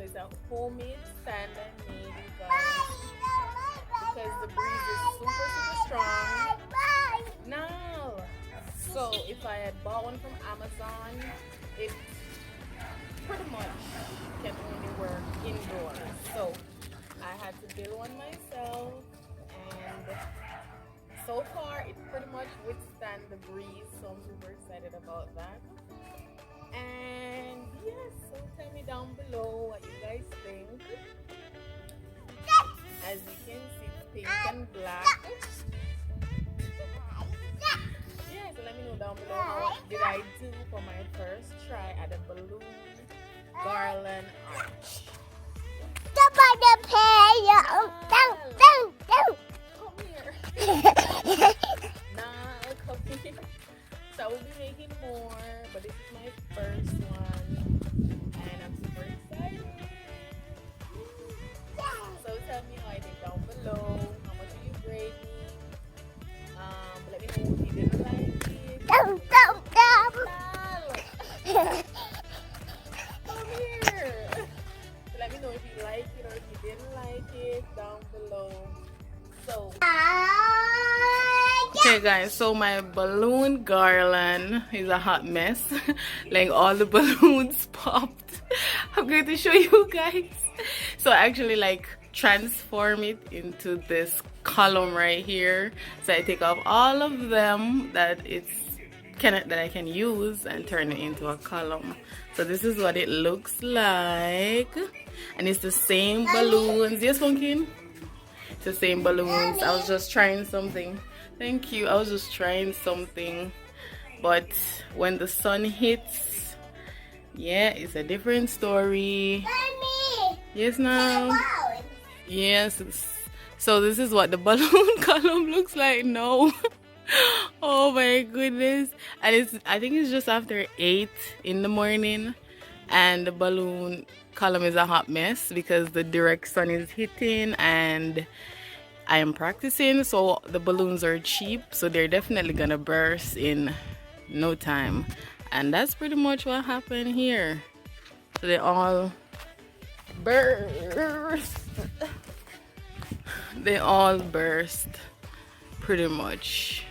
So it's a homemade stand I made, you guys, because the breeze is super strong. Now, so if I had bought one from Amazon, it pretty much can only work indoors. So I had to build one myself, and so far it pretty much withstands the breeze, so I'm super excited about that. And yes, so tell me down below what you guys think. As you can see, it's pink and black. Yeah, so let me know down below how did I do for my first try at a balloon garland arch. Come here. Nah, come here. So I will be making more, but this is my first one, and I'm super excited. So tell me how I did down below. How much will you grade me? Let me know if you didn't like it. Come here. So let me know if you like it or if you didn't like it down below. So okay guys, so my balloon garland is a hot mess. Like all the balloons popped. I'm going to show you guys. So I actually like transform it into this column right here. So I take off all of them that I can use and turn it into a column. So this is what it looks like, and it's the same balloons. Yes, Funkin? It's the same balloons. I was just trying something. Thank you. I was just trying something, but when the sun hits, yeah, it's a different story. Mommy, yes, now. Yes. So this is what the balloon column looks like now. Oh my goodness. And I think it's just after 8 in the morning, and the balloon column is a hot mess because the direct sun is hitting, and I am practicing, so the balloons are cheap, so they're definitely gonna burst in no time. And that's pretty much what happened here. So they all burst. They all burst pretty much.